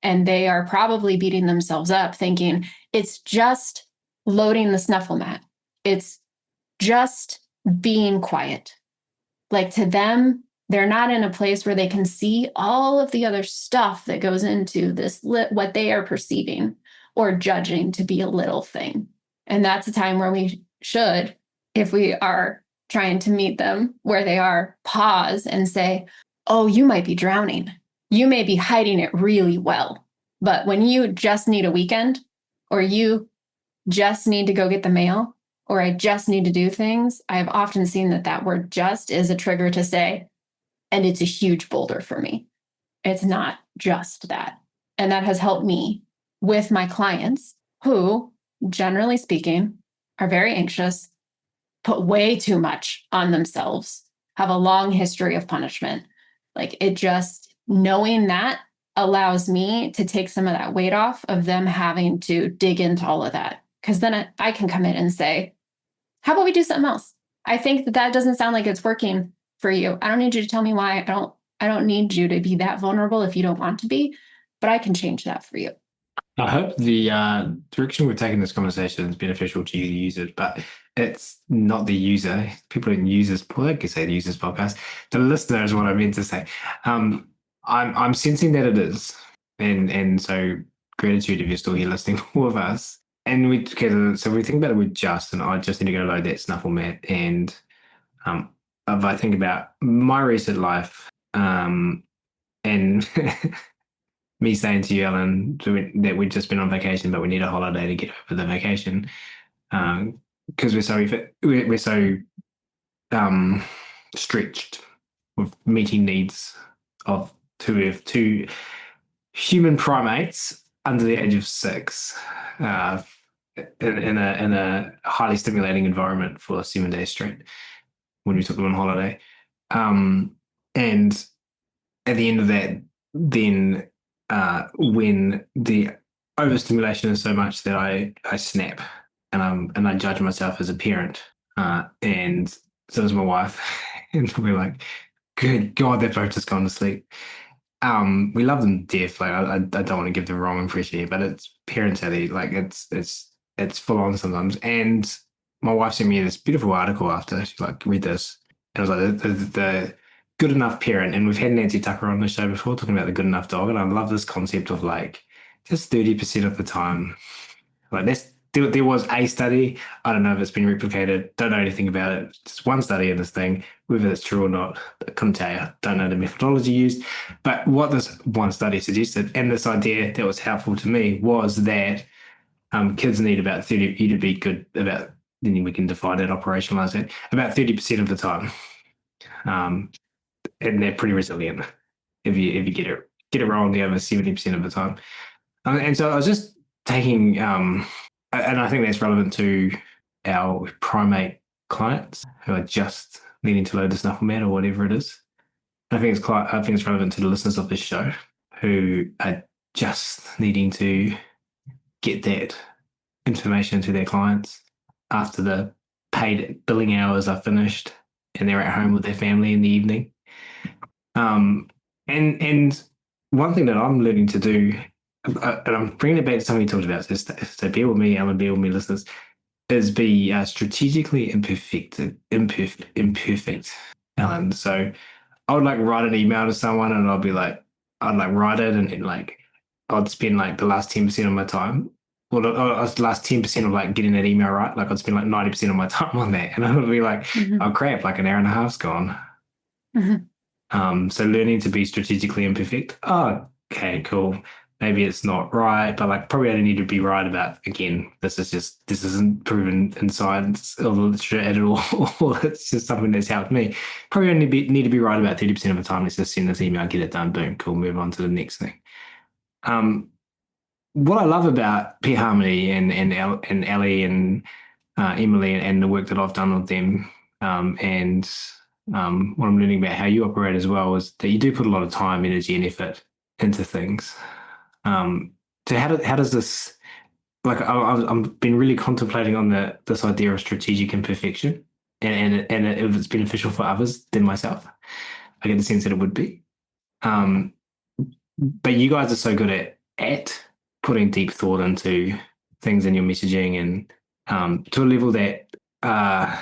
and they are probably beating themselves up thinking it's just loading the snuffle mat. It's just being quiet. Like, to them, they're not in a place where they can see all of the other stuff that goes into this, what they are perceiving or judging to be a little thing. And that's a time where we should, if we are trying to meet them where they are, pause and say, oh, you might be drowning. You may be hiding it really well. But when you just need a weekend, or you just need to go get the mail, or I just need to do things, I've often seen that word just is a trigger to say, and it's a huge boulder for me. It's not just that. And that has helped me with my clients who, generally speaking, are very anxious, put way too much on themselves, have a long history of punishment. Like, it just, knowing that allows me to take some of that weight off of them having to dig into all of that. Because then I can come in and say, how about we do something else? I think that doesn't sound like it's working for you. I don't need you to tell me why. I don't need you to be that vulnerable if you don't want to be, but I can change that for you.
I hope the direction we've taken this conversation is beneficial to you, the users, but it's not the user. People don't use this. Well, I could say the users podcast. The listener is what I meant to say. I'm sensing that it is, and so gratitude if you're still here listening with us. And so we think about it with just, and I just need to go load that snuffle mat. And if I think about my recent life, and me saying to you, Ellen, that we've just been on vacation, but we need a holiday to get over the vacation, because we're so stretched with meeting needs of two human primates under the age of 6, in a highly stimulating environment for 7 days straight when we took them on holiday, and at the end of that, then when the overstimulation is so much that I snap, and I judge myself as a parent, and so does my wife, and we're like, good God, they've both just gone to sleep. We love them to death. Like, I don't want to give the wrong impression here, but it's parentality. Like, it's full on sometimes. And my wife sent me this beautiful article after. She's like, read this, and I was like, the good enough parent. And we've had Nancy Tucker on the show before talking about the good enough dog, and I love this concept of, like, just 30% of the time. Like, there was a study. I don't know if it's been replicated. Don't know anything about it. Just one study in this thing. Whether it's true or not, I couldn't tell you. Don't know the methodology used. But what this one study suggested, and this idea that was helpful to me, was that kids need about 30, you to be good about, then we can define it, operationalize it, about 30% of the time. And they're pretty resilient. If you get it wrong, the other 70% of the time. And so I was just taking, and I think that's relevant to our primate clients who are just needing to load the snuffle mat or whatever it is. I think it's relevant to the listeners of this show who are just needing to get that information to their clients after the paid billing hours are finished and they're at home with their family in the evening. And one thing that I'm learning to do, and I'm bringing it back to something you talked about, so bear with me, bear with me, listeners, is be strategically imperfect, Alan. So I would like write an email to someone and I'd like write it and like, I'd spend like the last 10% of my time, well, the last 10% of like getting that email right. Like I'd spend like 90% of my time on that. And I would be like, oh crap, like an hour and a half's gone. So learning to be strategically imperfect. Oh, okay, cool. Maybe it's not right, but like probably I don't need to be right about, again, this isn't proven in science or literature at all. It's just something that's helped me. Probably only need to be right about 30% of the time. Let's just send this email, get it done, boom, cool, move on to the next thing. What I love about Pet Harmony and Ellie and Emily and the work that I've done with them, and what I'm learning about how you operate as well, is that you do put a lot of time, energy, and effort into things. So how does this, like I've been really contemplating on this idea of strategic imperfection, and if it's beneficial for others than myself. I get the sense that it would be. But you guys are so good at putting deep thought into things in your messaging, and to a level that I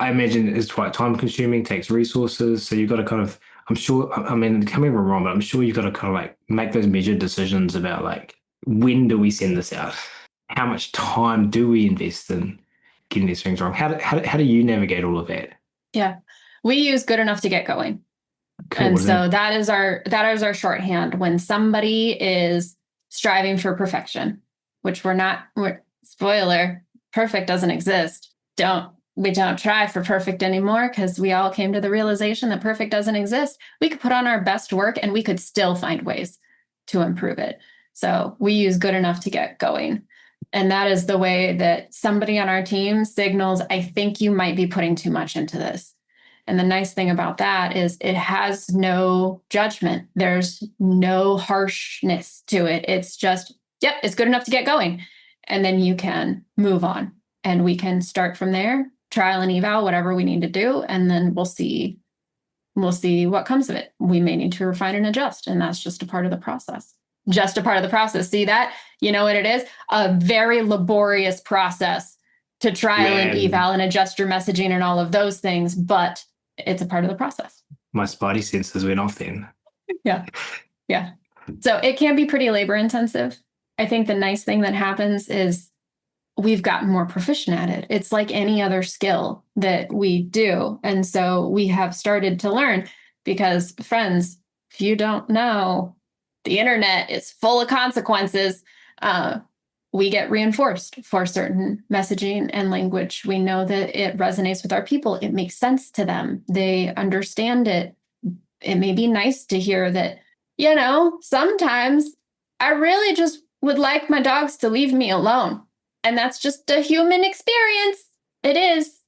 imagine is quite time consuming, takes resources. So you've got to kind of, I'm sure, I mean, tell me if I'm wrong, but I'm sure you've got to kind of like make those measured decisions about like, when do we send this out? How much time do we invest in getting these things wrong? How do you navigate all of that?
Yeah. We use good enough to get going.
Cool.
And so that is our shorthand when somebody is striving for perfection, which spoiler, perfect doesn't exist. We don't try for perfect anymore, because we all came to the realization that perfect doesn't exist. We could put on our best work and we could still find ways to improve it. So we use good enough to get going. And that is the way that somebody on our team signals, I think you might be putting too much into this. And the nice thing about that is it has no judgment. There's no harshness to it. It's just, yep, it's good enough to get going. And then you can move on and we can start from there, trial and eval, whatever we need to do. And then we'll see what comes of it. We may need to refine and adjust. And that's just a part of the process. Just a part of the process. See that? You know what it is? A very laborious process to trial and eval and adjust your messaging and all of those things. But it's a part of the process.
My spidey senses went off then.
Yeah. So it can be pretty labor intensive. I think the nice thing that happens is we've gotten more proficient at it. It's like any other skill that we do. And so we have started to learn, because friends, if you don't know, the internet is full of consequences. We get reinforced for certain messaging and language. We know that it resonates with our people. It makes sense to them. They understand it. It may be nice to hear that, sometimes I really just would like my dogs to leave me alone. And that's just a human experience. It is.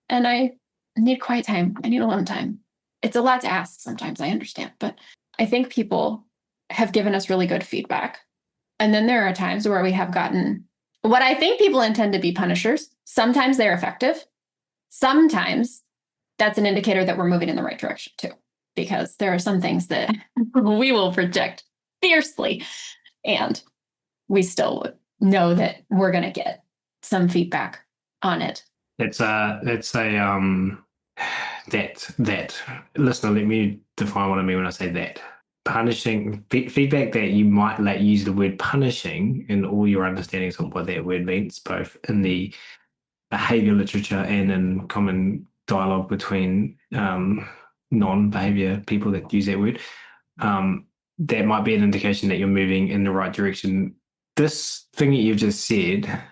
And I need quiet time. I need alone time. It's a lot to ask sometimes, I understand. But I think people have given us really good feedback. And then there are times where we have gotten what I think people intend to be punishers. Sometimes they're effective. Sometimes that's an indicator that we're moving in the right direction too, because there are some things that we will reject fiercely, and we still know that we're going to get some feedback on it.
That listener, let me define what I mean when I say that. Punishing feedback that you might use the word punishing in all your understandings of what that word means, both in the behavior literature and in common dialogue between non-behavior people that use that word. That might be an indication that you're moving in the right direction. This thing that you've just said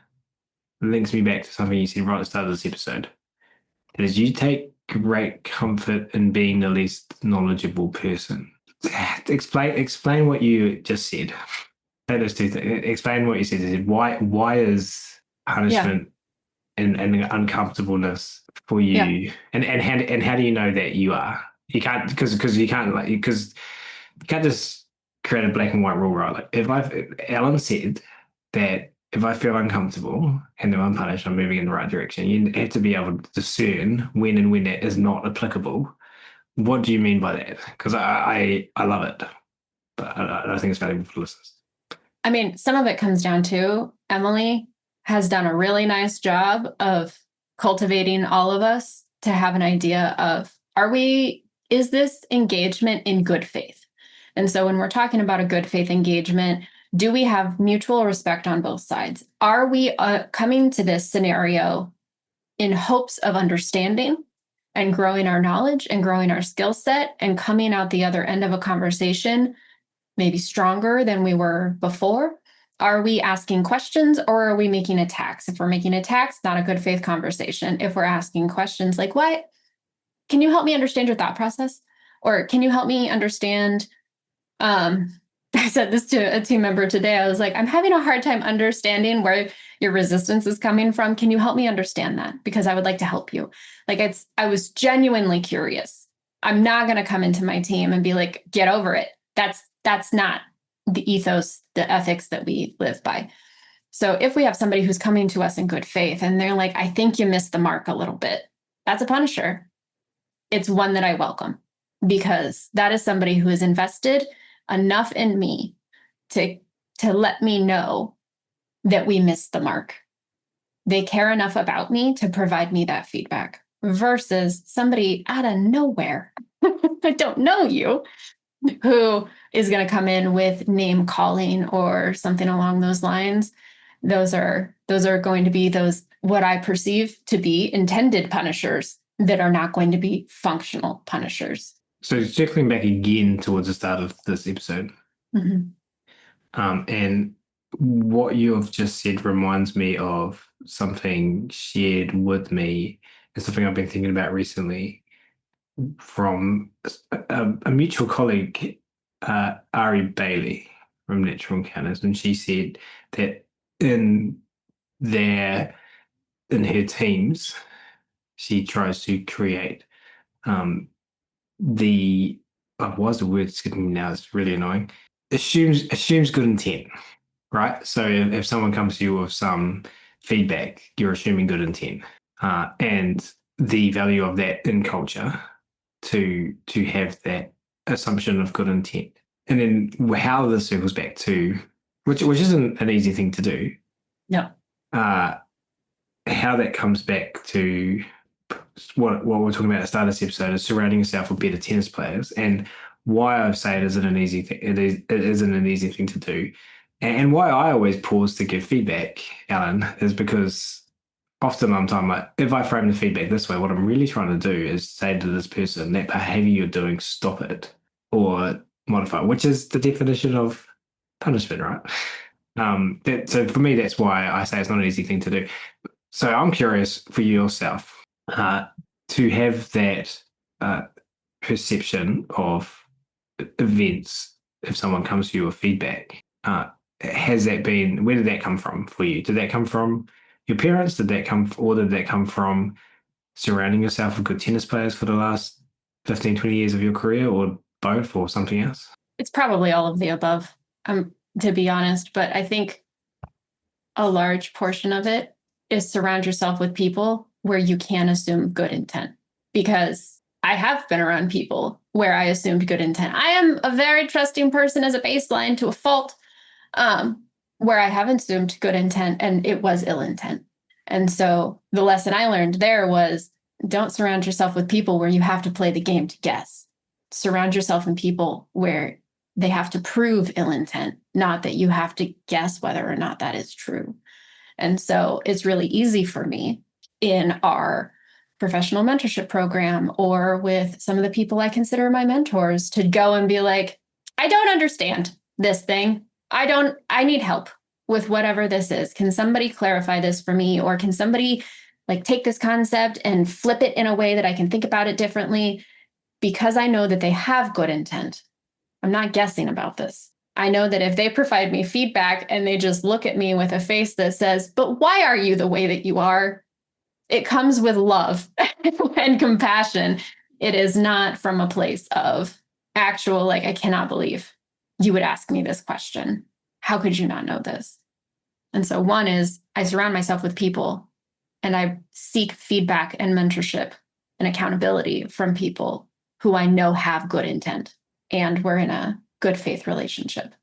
links me back to something you said right at the start of this episode. That is, you take great comfort in being the least knowledgeable person. Explain what you just said. Those two things. Explain what you said. Why is punishment and uncomfortableness for you? Yeah. And how do you know that you are? You can't because you can't just create a black and white rule, right? Like if Ellen said that if I feel uncomfortable and if I'm punished, I'm moving in the right direction. You have to be able to discern when that is not applicable. What do you mean by that? Because I love it. but I think it's valuable for listeners.
I mean, some of it comes down to Emily has done a really nice job of cultivating all of us to have an idea of, is this engagement in good faith? And so when we're talking about a good faith engagement, do we have mutual respect on both sides? Are we coming to this scenario in hopes of understanding and growing our knowledge and growing our skill set and coming out the other end of a conversation maybe stronger than we were before? Are we asking questions or are we making attacks? If we're making attacks, not a good faith conversation. If we're asking questions like, what? Can you help me understand your thought process? Or can you help me understand? I said this to a team member today. I was like, I'm having a hard time understanding where your resistance is coming from. Can you help me understand that? Because I would like to help you. Like I was genuinely curious. I'm not going to come into my team and be like, get over it. That's not the ethos, the ethics that we live by. So if we have somebody who's coming to us in good faith and they're like, I think you missed the mark a little bit, that's a punisher. It's one that I welcome because that is somebody who is invested enough in me to let me know that we missed the mark. They care enough about me to provide me that feedback versus somebody out of nowhere, I don't know you, who is going to come in with name calling or something along those lines. Those are going to be those what I perceive to be intended punishers that are not going to be functional punishers.
So circling back again towards the start of this episode, and what you've just said reminds me of something shared with me and something I've been thinking about recently from a mutual colleague, Ari Bailey from Natural Encounters, and she said that in her teams, she tries to create why is the word skipping me now? It's really annoying. Assumes good intent, right? So if someone comes to you with some feedback, you're assuming good intent, and the value of that in culture to have that assumption of good intent, and then how this circles back to which isn't an easy thing to do.
No.
How that comes back to what we're talking about at the start of this episode is surrounding yourself with better tennis players, and why I say it isn't an easy thing. It isn't an easy thing to do, and why I always pause to give feedback, Ellen, is because often I'm talking like if I frame the feedback this way, what I'm really trying to do is say to this person that behavior you're doing, stop it or modify, which is the definition of punishment, right? So for me, that's why I say it's not an easy thing to do. So I'm curious for yourself to have that perception of events if someone comes to you with feedback. Where did that come from for you? Did that come from your parents? Did that come from surrounding yourself with good tennis players for the last 15, 20 years of your career, or both, or something else?
It's probably all of the above, to be honest. But I think a large portion of it is surround yourself with people where you can assume good intent. Because I have been around people where I assumed good intent. I am a very trusting person as a baseline to a fault, where I have assumed good intent and it was ill intent. And so the lesson I learned there was don't surround yourself with people where you have to play the game to guess. Surround yourself in people where they have to prove ill intent, not that you have to guess whether or not that is true. And so it's really easy for me in our professional mentorship program or with some of the people I consider my mentors to go and be like, I don't understand this thing. I need help with whatever this is. Can somebody clarify this for me? Or can somebody like take this concept and flip it in a way that I can think about it differently? Because I know that they have good intent. I'm not guessing about this. I know that if they provide me feedback and they just look at me with a face that says, but why are you the way that you are? It comes with love and compassion. It is not from a place of actual, like, I cannot believe you would ask me this question. How could you not know this? And so one is I surround myself with people and I seek feedback and mentorship and accountability from people who I know have good intent. And we're in a good faith relationship.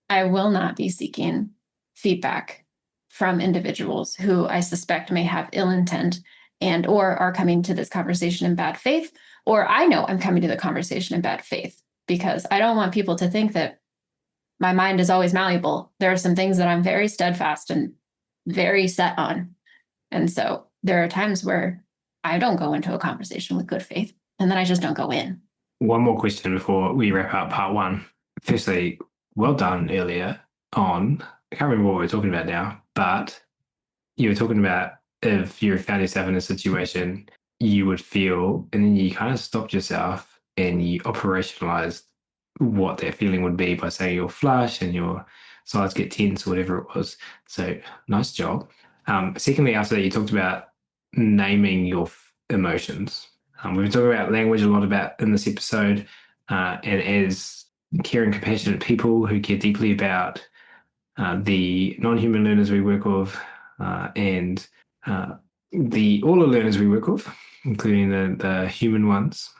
I will not be seeking feedback from individuals who I suspect may have ill intent and or are coming to this conversation in bad faith, or I know I'm coming to the conversation in bad faith, because I don't want people to think that my mind is always malleable. There are some things that I'm very steadfast and very set on. And so there are times where I don't go into a conversation with good faith, and then I just don't go in.
One more question before we wrap up part one. Firstly, well done earlier on. I can't remember what we were talking about now, but you were talking about if you found yourself in a situation you would feel, and then you kind of stopped yourself and you operationalized what that feeling would be by saying you'll flush and your sides get tense or whatever it was. So nice job. Secondly, after that, you talked about naming your emotions. We've been talking about language a lot about in this episode, and as caring, compassionate people who care deeply about the non-human learners we work with, and all the learners we work with, including the human ones,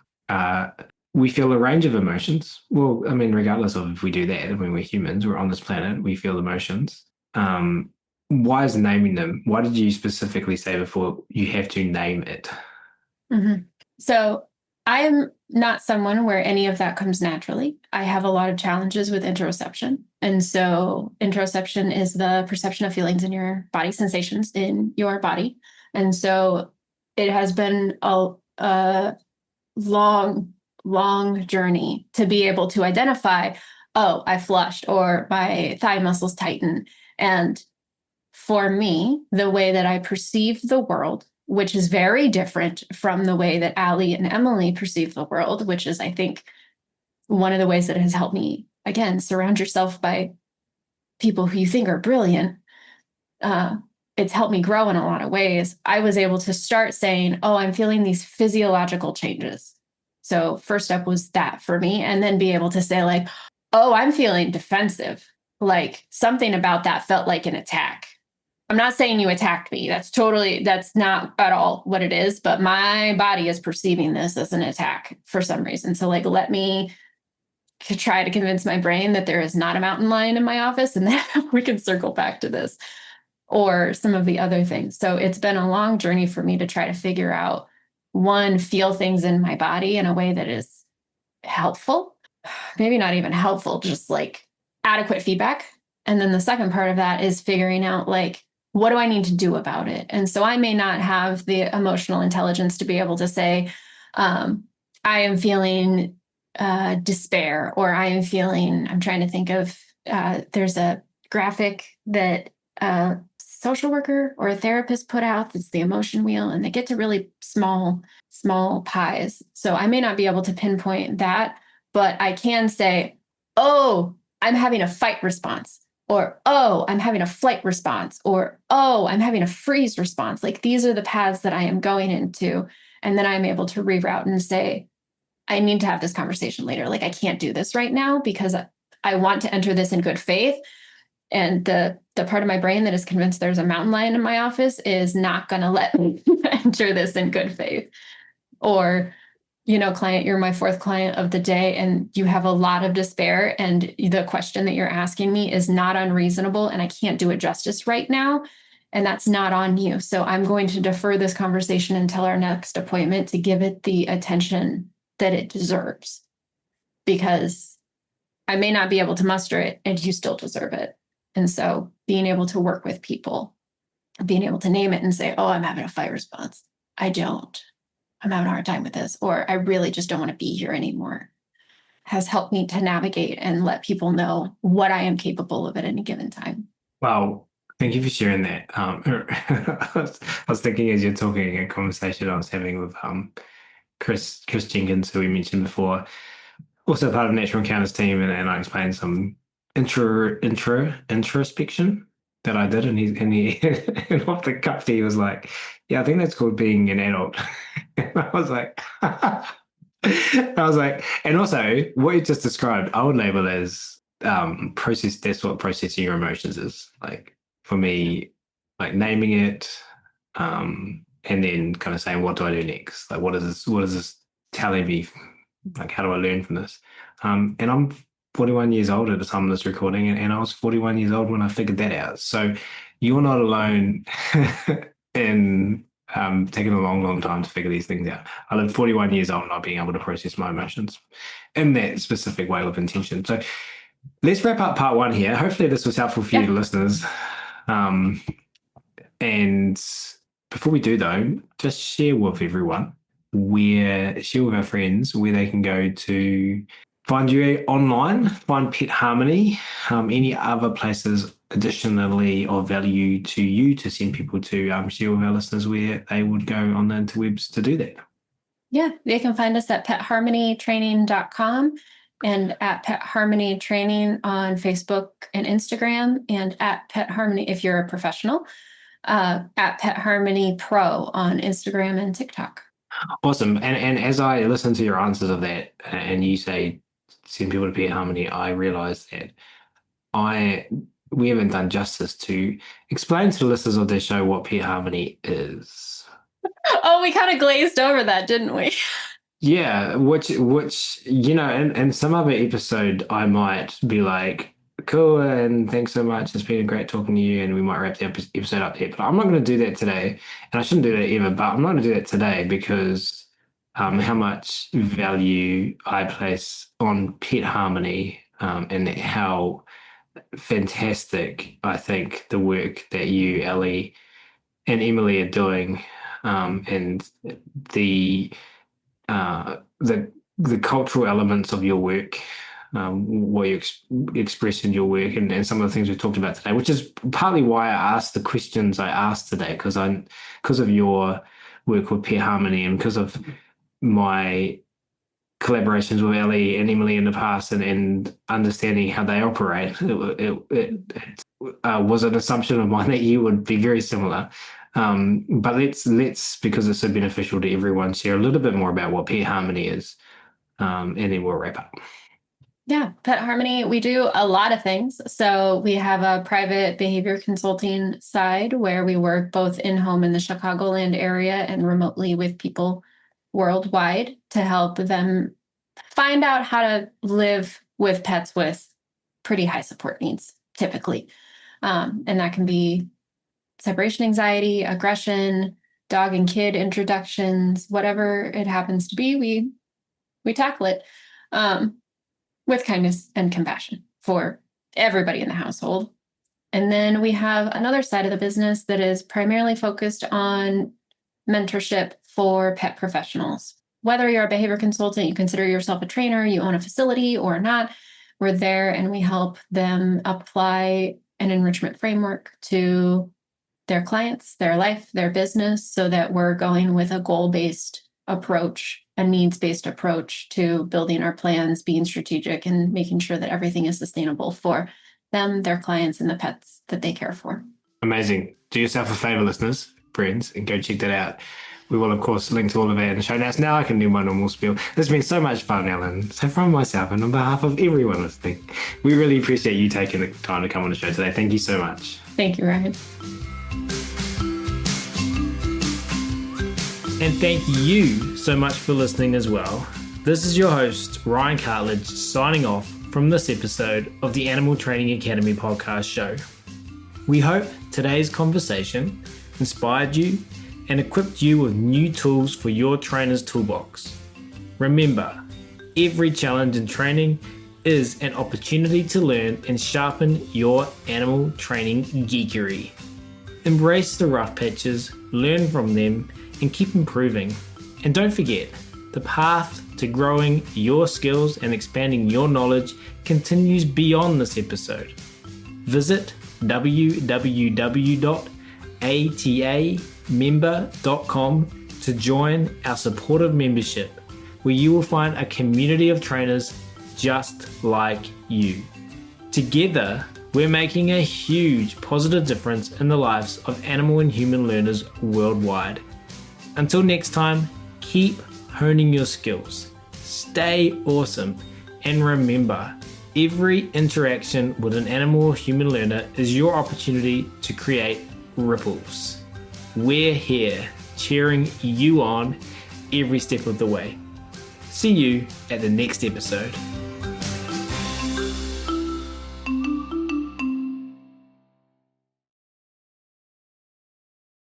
we feel a range of emotions. Well, I mean, regardless of if we do that, I mean, we're humans, we're on this planet, we feel emotions. Why is naming them? Why did you specifically say before you have to name it?
Mm-hmm. So I am not someone where any of that comes naturally. I have a lot of challenges with interoception. And so interoception is the perception of feelings in your body, sensations in your body. And so it has been a long journey to be able to identify, oh, I flushed or my thigh muscles tighten. And for me, the way that I perceive the world, which is very different from the way that Allie and Emily perceive the world, which is, I think, one of the ways that has helped me, again, surround yourself by people who you think are brilliant. It's helped me grow in a lot of ways. I was able to start saying, oh, I'm feeling these physiological changes. So first step was that for me, and then be able to say like, oh, I'm feeling defensive. Like something about that felt like an attack. I'm not saying you attacked me. That's not at all what it is, but my body is perceiving this as an attack for some reason. So like, let me try to convince my brain that there is not a mountain lion in my office, and then we can circle back to this or some of the other things. So it's been a long journey for me to try to figure out, one, feel things in my body in a way that is helpful, maybe not even helpful, just like adequate feedback. And then the second part of that is figuring out like, what do I need to do about it? And so I may not have the emotional intelligence to be able to say, I am feeling despair, or I'm trying to think of, there's a graphic that a social worker or a therapist put out that's the emotion wheel, and they get to really small pies. So I may not be able to pinpoint that, but I can say, oh, I'm having a fight response, or, oh, I'm having a flight response, or, oh, I'm having a freeze response. Like these are the paths that I am going into. And then I'm able to reroute and say, I need to have this conversation later. Like I can't do this right now because I want to enter this in good faith. And the part of my brain that is convinced there's a mountain lion in my office is not going to let me enter this in good faith. Or, client, you're my fourth client of the day, and you have a lot of despair, and the question that you're asking me is not unreasonable, and I can't do it justice right now. And that's not on you. So I'm going to defer this conversation until our next appointment to give it the attention that it deserves, because I may not be able to muster it and you still deserve it. And so being able to work with people, being able to name it and say, oh, I'm having a fight response. I'm having a hard time with this, or I really just don't want to be here anymore, has helped me to navigate and let people know what I am capable of at any given time.
Wow. Thank you for sharing that. I was thinking as you're talking, a conversation I was having with Chris Jenkins, who we mentioned before, also part of Natural Encounters team, and I explained some introspection that I did, and he and off the cuff he was like, "Yeah, I think that's called being an adult." And I was like, and also what you just described, I would label as process. That's what processing your emotions is. Like for me, like naming it, and then kind of saying, what do I do next? Like, what is this telling me? Like, how do I learn from this? And 41 years old at the time of this recording, and I was 41 years old when I figured that out. So you're not alone in taking a long, long time to figure these things out. I lived 41 years old not being able to process my emotions in that specific way with intention. So let's wrap up part one here. Hopefully this was helpful for you listeners. And before we do though, just share with everyone share with our friends where they can go to find you online, find Pet Harmony, any other places additionally of value to you to send people to share with our listeners where they would go on the interwebs to do that.
Yeah, they can find us at petharmonytraining.com and at Pet Harmony Training on Facebook and Instagram, and at Pet Harmony, if you're a professional, at Pet Harmony Pro on Instagram and TikTok.
Awesome. And as I listen to your answers of that, and you say send people to Pet Harmony, I realize that we haven't done justice to explain to the listeners of this show what Pet Harmony is.
Oh, we kind of glazed over that, didn't we?
Yeah, which in some other episode I might be like, cool, and thanks so much. It's been great talking to you, and we might wrap the episode up here. But I'm not going to do that today, and I shouldn't do that either. But I'm not going to do that today because how much value I place on Pet Harmony, and how fantastic I think the work that you, Ellie, and Emily are doing, and the cultural elements of your work, what you express in your work, and some of the things we've talked about today, which is partly why I asked the questions I asked today, because of your work with Pet Harmony and because of my collaborations with Ellie and Emily in the past, and understanding how they operate. It was an assumption of mine that you would be very similar. But let's because it's so beneficial to everyone, share a little bit more about what Pet Harmony is, and then we'll wrap up.
Yeah, Pet Harmony, we do a lot of things. So we have a private behavior consulting side where we work both in-home in the Chicagoland area and remotely with people worldwide to help them find out how to live with pets with pretty high support needs, typically. And that can be separation anxiety, aggression, dog and kid introductions, whatever it happens to be, we tackle it with kindness and compassion for everybody in the household. And then we have another side of the business that is primarily focused on mentorship for pet professionals. Whether you're a behavior consultant, you consider yourself a trainer, you own a facility or not, we're there and we help them apply an enrichment framework to their clients, their life, their business, so that we're going with a goal-based approach, a needs-based approach to building our plans, being strategic, and making sure that everything is sustainable for them, their clients, and the pets that they care for.
Amazing. Do yourself a favor, listeners, friends, and go check that out. We will, of course, link to all of that in the show notes. Now I can do my normal spiel. This has been so much fun, Ellen. So from myself and on behalf of everyone listening, we really appreciate you taking the time to come on the show today. Thank you so much.
Thank you, Ryan.
And thank you so much for listening as well. This is your host, Ryan Cartledge, signing off from this episode of the Animal Training Academy podcast show. We hope today's conversation inspired you and equipped you with new tools for your trainer's toolbox. Remember, every challenge in training is an opportunity to learn and sharpen your animal training geekery. Embrace the rough patches, learn from them, and keep improving. And don't forget, the path to growing your skills and expanding your knowledge continues beyond this episode. Visit www.atamember.com to join our supportive membership, where you will find a community of trainers just like you. Together, we're making a huge positive difference in the lives of animal and human learners worldwide. Until next time, keep honing your skills, stay awesome, and remember, every interaction with an animal or human learner is your opportunity to create ripples. We're here, cheering you on every step of the way. See you at the next episode.